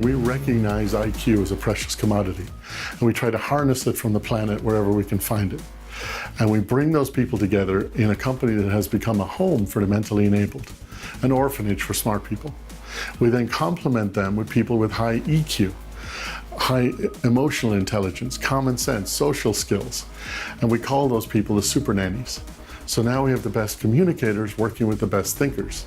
We recognize IQ as a precious commodity, and we try to harness it from the planet wherever we can find it. And we bring those people together in a company that has become a home for the mentally enabled, an orphanage for smart people. We then complement them with people with high EQ, high emotional intelligence, common sense, social skills, and we call those people the super nannies. So now we have the best communicators working with the best thinkers.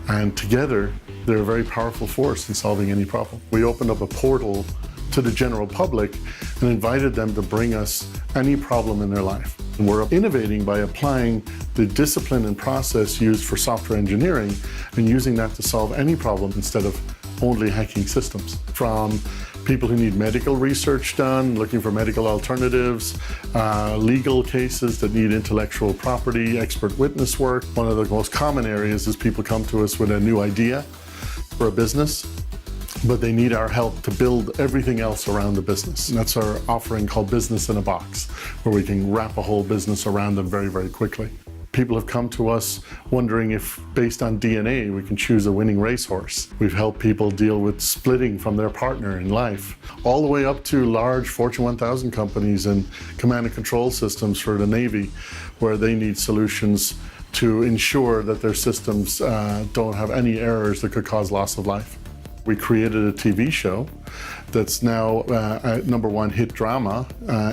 And together, they're a very powerful force in solving any problem. We opened up a portal to the general public and invited them to bring us any problem in their life. And we're innovating by applying the discipline and process used for software engineering and using that to solve any problem instead of only hacking systems. From people who need medical research done, looking for medical alternatives, legal cases that need intellectual property, expert witness work. One of the most common areas is people come to us with a new idea for a business, but they need our help to build everything else around the business. And that's our offering called Business in a Box, where we can wrap a whole business around them very, very quickly. People have come to us wondering if, based on DNA, we can choose a winning racehorse. We've helped people deal with splitting from their partner in life, all the way up to large Fortune 1000 companies and command and control systems for the Navy, where they need solutions to ensure that their systems don't have any errors that could cause loss of life. We created a TV show that's now a #1 hit drama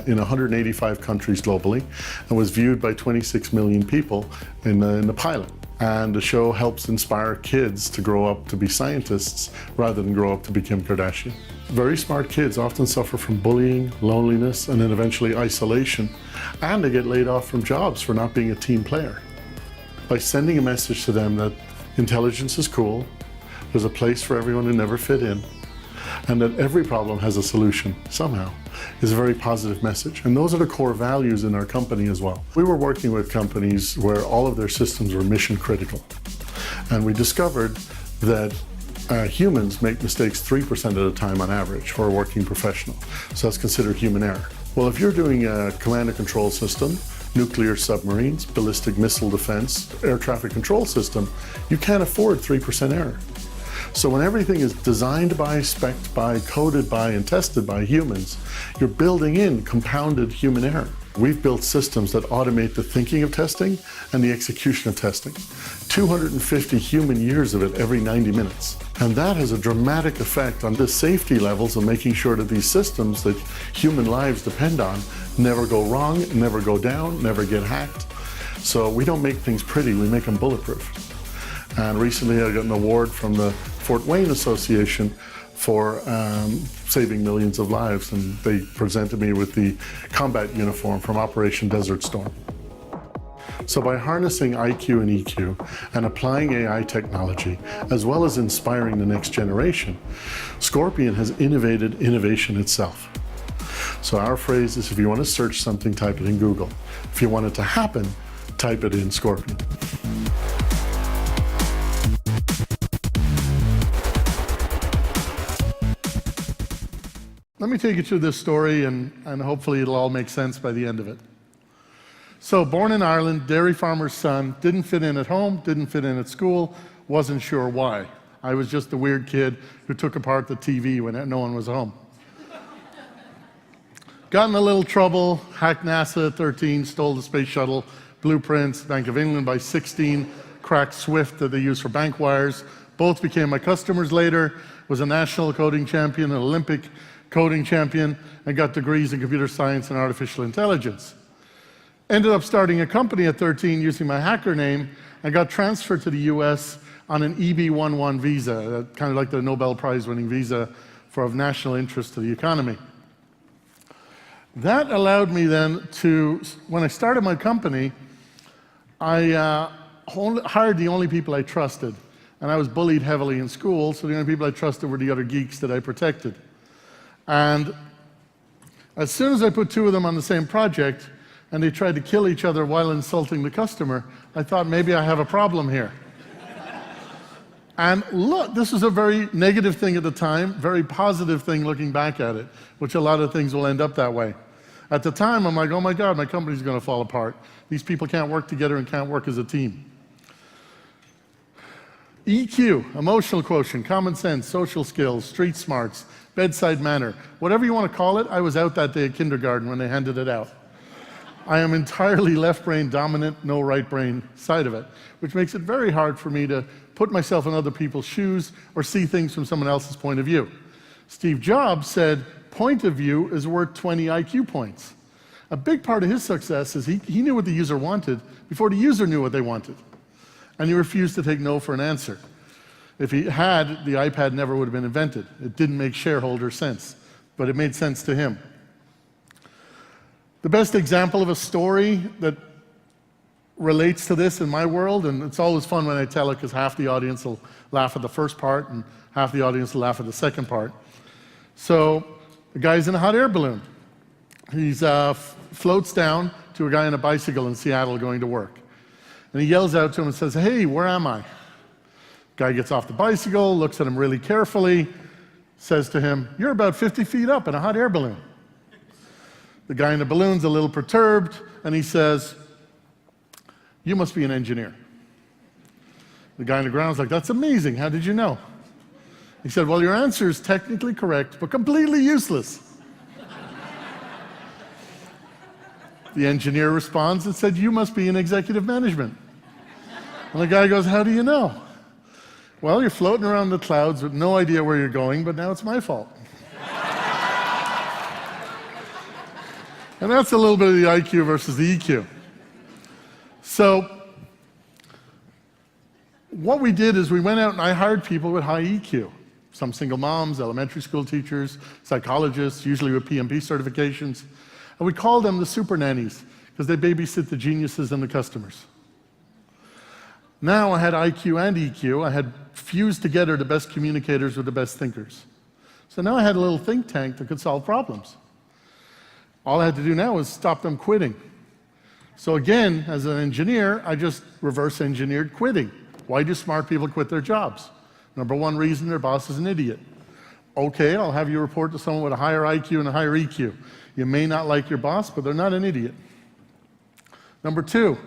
in 185 countries globally and was viewed by 26 million people in the pilot. And the show helps inspire kids to grow up to be scientists rather than grow up to be Kim Kardashian. Very smart kids often suffer from bullying, loneliness, and then eventually isolation, and they get laid off from jobs for not being a team player. By sending a message to them that intelligence is cool, there's a place for everyone who never fit in, and that every problem has a solution somehow, is a very positive message. And those are the core values in our company as well. We were working with companies where all of their systems were mission critical. And we discovered that humans make mistakes 3% of the time on average for a working professional. So that's considered human error. Well, if you're doing a command and control system, nuclear submarines, ballistic missile defense, air traffic control system, you can't afford 3% error. So when everything is designed by, spec'd by, coded by, and tested by humans, you're building in compounded human error. We've built systems that automate the thinking of testing and the execution of testing. 250 human years of it every 90 minutes. And that has a dramatic effect on the safety levels of making sure that these systems that human lives depend on never go wrong, never go down, never get hacked. So we don't make things pretty, we make them bulletproof. And recently I got an award from the Fort Wayne Association for saving millions of lives, and they presented me with the combat uniform from Operation Desert Storm. So by harnessing IQ and EQ and applying AI technology, as well as inspiring the next generation, Scorpion has innovated innovation itself. So our phrase is, if you want to search something, type it in Google. If you want it to happen, type it in Scorpion. Let me take you through this story and hopefully it'll all make sense by the end of it. So born in Ireland, dairy farmer's son, didn't fit in at home, didn't fit in at school, wasn't sure why. I was just a weird kid who took apart the TV when no one was home. Got in a little trouble, hacked NASA at 13, stole the space shuttle, blueprints, Bank of England by 16, cracked Swift that they use for bank wires. Both became my customers later, was a national coding champion, an Olympic coding champion, and got degrees in computer science and artificial intelligence. Ended up starting a company at 13 using my hacker name and got transferred to the US on an EB-11 visa, kind of like the Nobel Prize winning visa for of national interest to the economy. That allowed me then to, when I started my company, I hired the only people I trusted. And I was bullied heavily in school, so the only people I trusted were the other geeks that I protected. And as soon as I put two of them on the same project, and they tried to kill each other while insulting the customer, I thought maybe I have a problem here. And look, this was a very negative thing at the time, very positive thing looking back at it, which a lot of things will end up that way. At the time, I'm like, oh my God, my company's gonna fall apart. These people can't work together and can't work as a team. EQ, emotional quotient, common sense, social skills, street smarts, bedside manner, whatever you want to call it, I was out that day at kindergarten when they handed it out. I am entirely left brain dominant, no right brain side of it, which makes it very hard for me to put myself in other people's shoes or see things from someone else's point of view. Steve Jobs said, point of view is worth 20 IQ points. A big part of his success is he knew what the user wanted before the user knew what they wanted. And he refused to take no for an answer. If he had, the iPad never would have been invented. It didn't make shareholder sense, but it made sense to him. The best example of a story that relates to this in my world, and it's always fun when I tell it because half the audience will laugh at the first part and half the audience will laugh at the second part. So the guy's in a hot air balloon. He floats down to a guy on a bicycle in Seattle going to work. And he yells out to him and says, "Hey, where am I?" Guy gets off the bicycle, looks at him really carefully, says to him, "You're about 50 feet up in a hot air balloon." The guy in the balloon's a little perturbed, and he says, "You must be an engineer." The guy on the ground's like, "That's amazing, how did you know?" He said, "Well, your answer is technically correct, but completely useless." The engineer responds and said, "You must be in executive management." And the guy goes, "How do you know?" "Well, you're floating around the clouds with no idea where you're going, but now it's my fault." And that's a little bit of the IQ versus the EQ. So what we did is we went out and I hired people with high EQ. Some single moms, elementary school teachers, psychologists, usually with PMP certifications. And we called them the super nannies because they babysit the geniuses and the customers. Now I had IQ and EQ. I had fused together the best communicators with the best thinkers. So now I had a little think tank that could solve problems. All I had to do now was stop them quitting. So again, as an engineer, I just reverse engineered quitting. Why do smart people quit their jobs? Number one reason, their boss is an idiot. Okay, I'll have you report to someone with a higher IQ and a higher EQ. You may not like your boss, but they're not an idiot. Number two,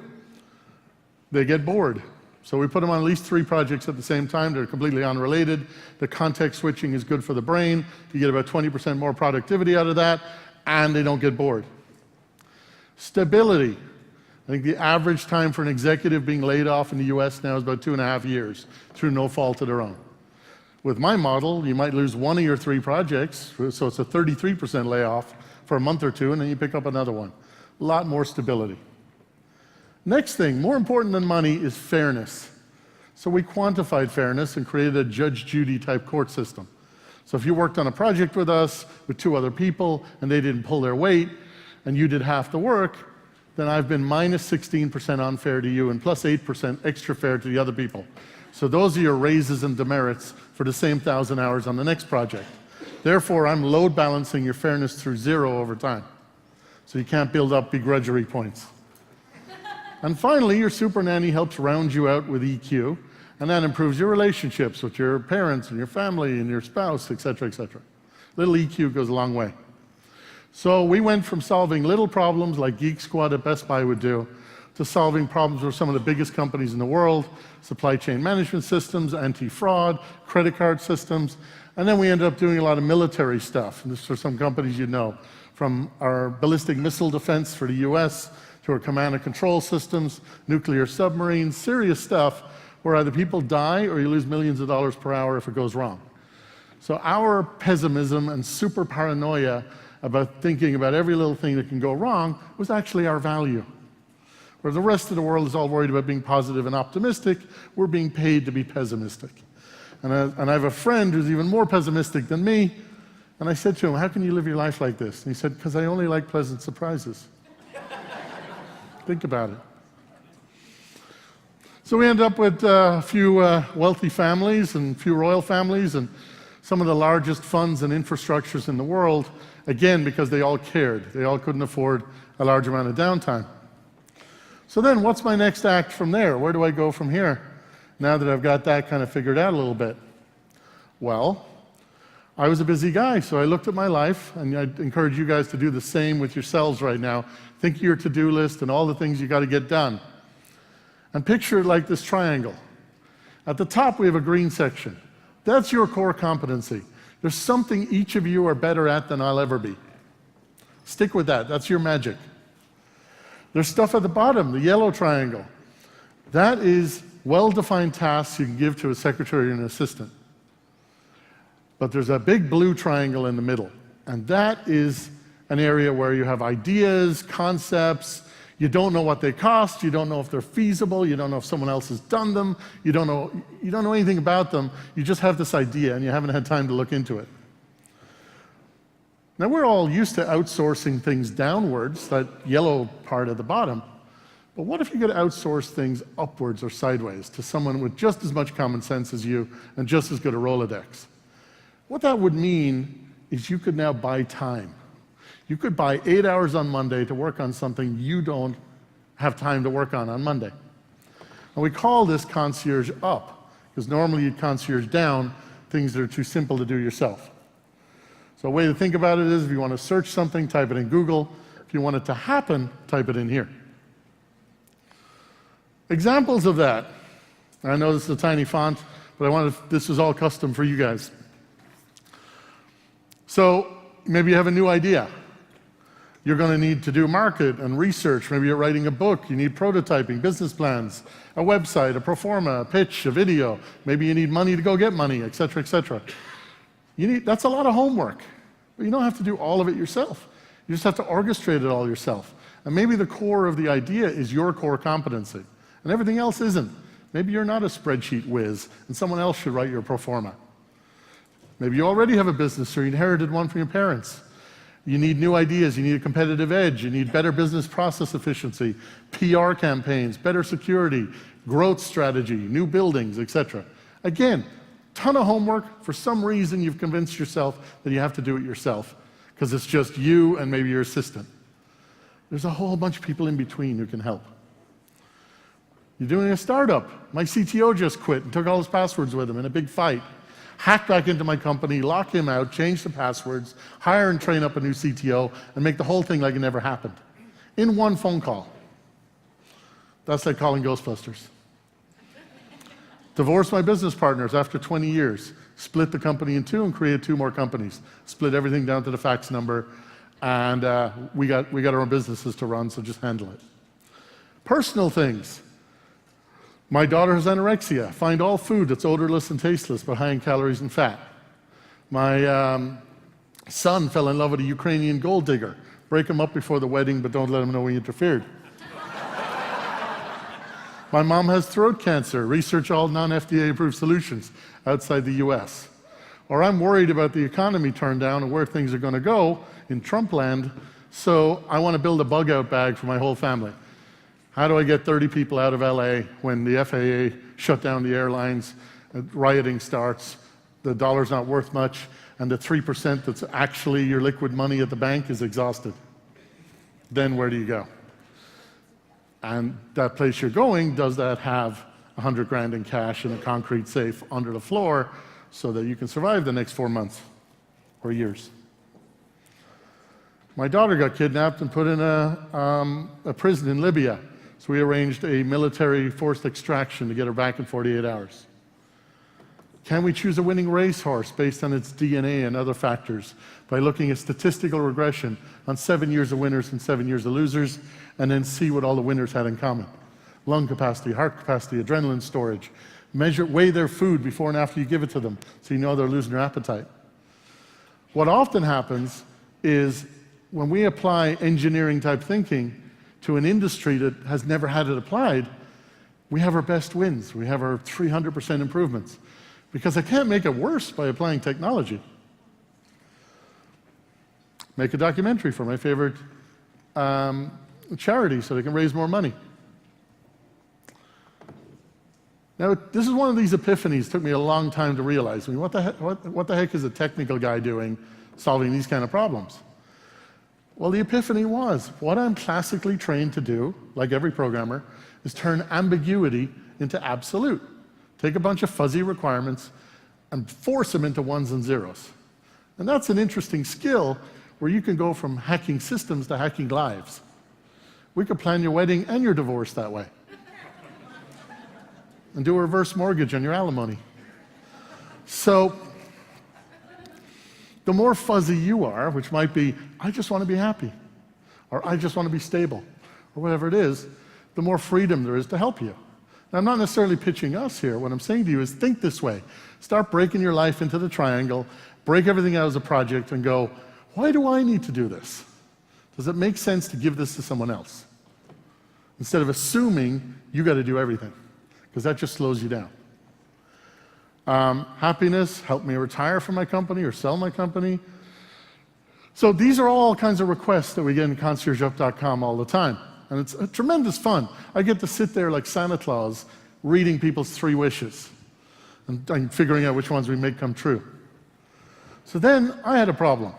they get bored. So we put them on at least 3 projects at the same time. They're completely unrelated. The context switching is good for the brain. You get about 20% more productivity out of that, and they don't get bored. Stability. I think the average time for an executive being laid off in the US now is about 2.5 years through no fault of their own. With my model, you might lose 1 of your 3 projects, so it's a 33% layoff for a month or 2, and then you pick up another one. A lot more stability. Next thing, more important than money, is fairness. So we quantified fairness and created a Judge Judy type court system. So if you worked on a project with us with 2 other people and they didn't pull their weight and you did half the work, then I've been minus 16% unfair to you and plus 8% extra fair to the other people. So those are your raises and demerits for the same 1,000 hours on the next project. Therefore, I'm load balancing your fairness through 0 over time. So you can't build up begrudgery points. And finally, your super nanny helps round you out with EQ, and that improves your relationships with your parents and your family and your spouse, et cetera, et cetera. Little EQ goes a long way. So we went from solving little problems like Geek Squad at Best Buy would do to solving problems with some of the biggest companies in the world, supply chain management systems, anti-fraud, credit card systems, and then we ended up doing a lot of military stuff. And this is for some companies you know, from our ballistic missile defense for the US, to our command and control systems, nuclear submarines, serious stuff where either people die or you lose millions of dollars per hour if it goes wrong. So our pessimism and super paranoia about thinking about every little thing that can go wrong was actually our value. Where the rest of the world is all worried about being positive and optimistic, we're being paid to be pessimistic. And I have a friend who's even more pessimistic than me, and I said to him, "How can you live your life like this?" And he said, "Because I only like pleasant surprises." Think about it. So we ended up with a few wealthy families and a few royal families and some of the largest funds and infrastructures in the world, again, because they all cared. They all couldn't afford a large amount of downtime. So then what's my next act from there? Where do I go from here now that I've got that kind of figured out a little bit? Well, I was a busy guy, so I looked at my life, and I'd encourage you guys to do the same with yourselves right now. Think of your to-do list and all the things you got to get done. And picture it like this triangle. At the top, we have a green section. That's your core competency. There's something each of you are better at than I'll ever be. Stick with that. That's your magic. There's stuff at the bottom, the yellow triangle. That is well-defined tasks you can give to a secretary and an assistant. But there's a big blue triangle in the middle, and that is an area where you have ideas, concepts, you don't know what they cost, you don't know if they're feasible, you don't know if someone else has done them, you don't know anything about them, you just have this idea and you haven't had time to look into it. Now we're all used to outsourcing things downwards, that yellow part at the bottom, but what if you could outsource things upwards or sideways to someone with just as much common sense as you and just as good a Rolodex? What that would mean is you could now buy time. You could buy 8 hours on Monday to work on something you don't have time to work on Monday. And we call this concierge up, because normally you'd concierge down things that are too simple to do yourself. So a way to think about it is if you want to search something, type it in Google. If you want it to happen, type it in here. Examples of that. I know this is a tiny font, but this is all custom for you guys. So maybe you have a new idea. You're going to need to do market and research. Maybe you're writing a book. You need prototyping, business plans, a website, a pro forma, a pitch, a video. Maybe you need money to go get money, et cetera, et cetera. That's a lot of homework. But you don't have to do all of it yourself. You just have to orchestrate it all yourself. And maybe the core of the idea is your core competency, and everything else isn't. Maybe you're not a spreadsheet whiz, and someone else should write your pro forma. Maybe you already have a business or you inherited one from your parents. You need new ideas, you need a competitive edge, you need better business process efficiency, PR campaigns, better security, growth strategy, new buildings, etc. Again, ton of homework. For some reason, you've convinced yourself that you have to do it yourself because it's just you and maybe your assistant. There's a whole bunch of people in between who can help. You're doing a startup. My CTO just quit and took all his passwords with him in a big fight. Hack back into my company, lock him out, change the passwords, hire and train up a new CTO, and make the whole thing like it never happened. In one phone call. That's like calling Ghostbusters. Divorced my business partners after 20 years. Split the company in two and created 2 more companies. Split everything down to the fax number, and we got our own businesses to run, so just handle it. Personal things. My daughter has anorexia. Find all food that's odorless and tasteless but high in calories and fat. My son fell in love with a Ukrainian gold digger. Break him up before the wedding, but don't let him know we interfered. My mom has throat cancer. Research all non-FDA approved solutions outside the US. Or I'm worried about the economy turned down and where things are going to go in Trump land, so I want to build a bug-out bag for my whole family. How do I get 30 people out of LA when the FAA shut down the airlines, rioting starts, the dollar's not worth much, and the 3% that's actually your liquid money at the bank is exhausted? Then where do you go? And that place you're going, does that have 100 grand in cash in a concrete safe under the floor so that you can survive the next 4 months or years? My daughter got kidnapped and put in a prison in Libya. So we arranged a military forced extraction to get her back in 48 hours. Can we choose a winning racehorse based on its DNA and other factors by looking at statistical regression on 7 years of winners and 7 years of losers, and then see what all the winners had in common? Lung capacity, heart capacity, adrenaline storage. Weigh their food before and after you give it to them so you know they're losing their appetite. What often happens is when we apply engineering type thinking to an industry that has never had it applied, we have our best wins. We have our 300% improvements. Because I can't make it worse by applying technology. Make a documentary for my favorite charity so they can raise more money. Now, this is one of these epiphanies. It took me a long time to realize. I mean, what the heck is a technical guy doing solving these kind of problems? Well, the epiphany was, what I'm classically trained to do, like every programmer, is turn ambiguity into absolute. Take a bunch of fuzzy requirements and force them into ones and zeros. And that's an interesting skill where you can go from hacking systems to hacking lives. We could plan your wedding and your divorce that way. and do a reverse mortgage on your alimony. So the more fuzzy you are, which might be, I just want to be happy, or I just want to be stable, or whatever it is, the more freedom there is to help you. Now, I'm not necessarily pitching us here. What I'm saying to you is think this way. Start breaking your life into the triangle, break everything out as a project, and go, why do I need to do this? Does it make sense to give this to someone else? Instead of assuming you got to do everything, because that just slows you down. Happiness, help me retire from my company or sell my company. So these are all kinds of requests that we get in conciergeup.com all the time. And it's a tremendous fun. I get to sit there like Santa Claus reading people's 3 wishes and figuring out which ones we make come true. So then I had a problem.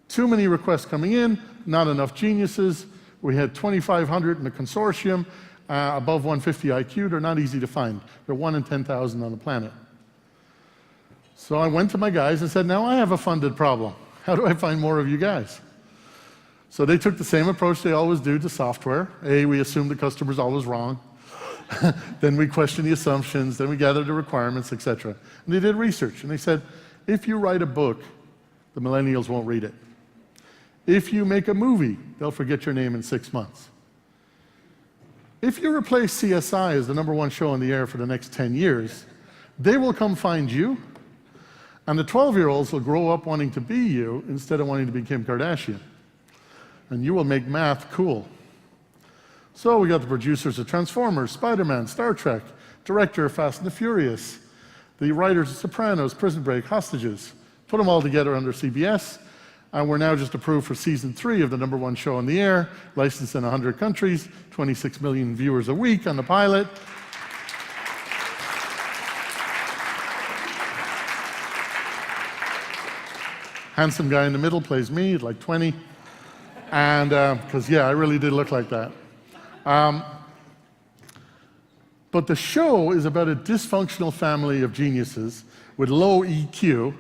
Too many requests coming in, not enough geniuses. We had 2,500 in the consortium, above 150 IQ. They're not easy to find. They're 1 in 10,000 on the planet. So I went to my guys and said, now I have a funded problem. How do I find more of you guys? So they took the same approach they always do to software. We assume the customer's always wrong. Then we question the assumptions, then we gather the requirements, etc. And they did research, and they said, if you write a book, the millennials won't read it. If you make a movie, they'll forget your name in 6 months. If you replace CSI as the #1 show on the air for the next 10 years, they will come find you, and the 12-year-olds will grow up wanting to be you instead of wanting to be Kim Kardashian. And you will make math cool. So we got the producers of Transformers, Spider-Man, Star Trek, director of Fast and the Furious, the writers of Sopranos, Prison Break, Hostages. Put them all together under CBS, and we're now just approved for season 3 of the #1 show on the air, licensed in 100 countries, 26 million viewers a week on the pilot. Handsome guy in the middle plays me, like 20. And, because yeah, I really did look like that. But the show is about a dysfunctional family of geniuses with low EQ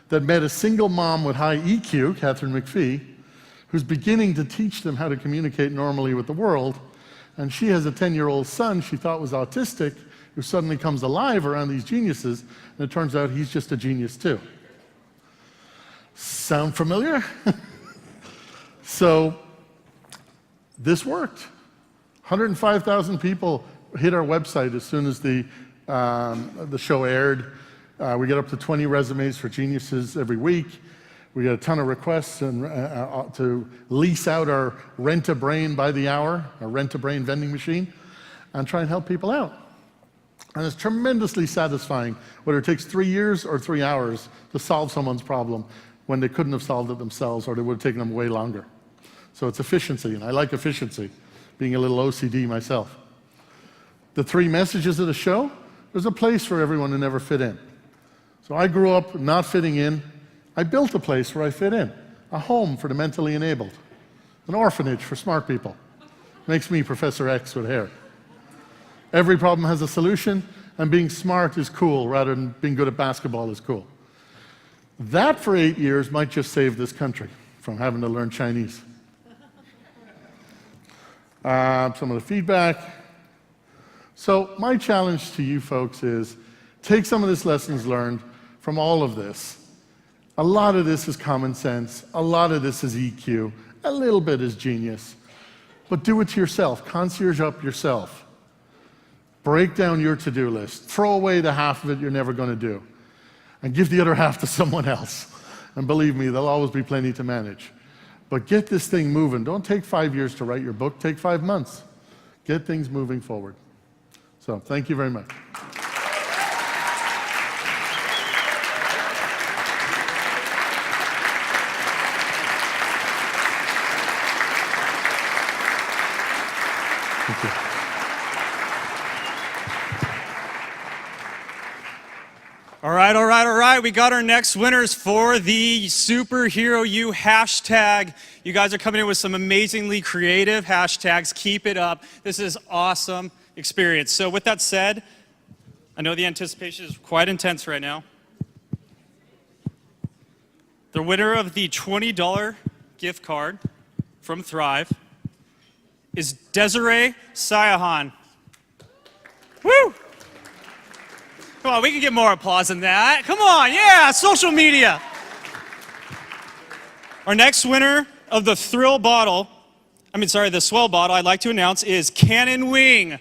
that met a single mom with high EQ, Catherine McPhee, who's beginning to teach them how to communicate normally with the world. And she has a 10-year-old son she thought was autistic, who suddenly comes alive around these geniuses, and it turns out he's just a genius too. Sound familiar? So this worked. 105,000 people hit our website as soon as the show aired. We get up to 20 resumes for geniuses every week. We get a ton of requests and, to lease out our Rent-A-Brain by the hour, our Rent-A-Brain vending machine, and try and help people out. And it's tremendously satisfying, whether it takes 3 years or 3 hours to solve someone's problem when they couldn't have solved it themselves, or they would have taken them way longer. So it's efficiency, and I like efficiency, being a little OCD myself. The 3 messages of the show, there's a place for everyone who never fit in. So I grew up not fitting in. I built a place where I fit in, a home for the mentally enabled, an orphanage for smart people. Makes me Professor X with hair. Every problem has a solution, and being smart is cool rather than being good at basketball is cool. That for 8 years might just save this country from having to learn Chinese. Some of the feedback. So my challenge to you folks is take some of this lessons learned from all of this. A lot of this is common sense. A lot of this is EQ. A little bit is genius. But do it to yourself. Concierge up yourself. Break down your to-do list. Throw away the half of it you're never going to do. And give the other half to someone else. And believe me, there'll always be plenty to manage. But get this thing moving. Don't take 5 years to write your book. Take 5 months. Get things moving forward. So thank you very much. Thank you. All right, all right, all right. We got our next winners for the Superhero You hashtag. You guys are coming in with some amazingly creative hashtags. Keep it up. This is awesome experience. So with that said, I know the anticipation is quite intense right now. The winner of the $20 gift card from Thrive is Desiree Sayahan. Woo! Come on, we can get more applause than that. Come on, yeah, social media. Our next winner of the Swell bottle, I'd like to announce is Cannon Wing.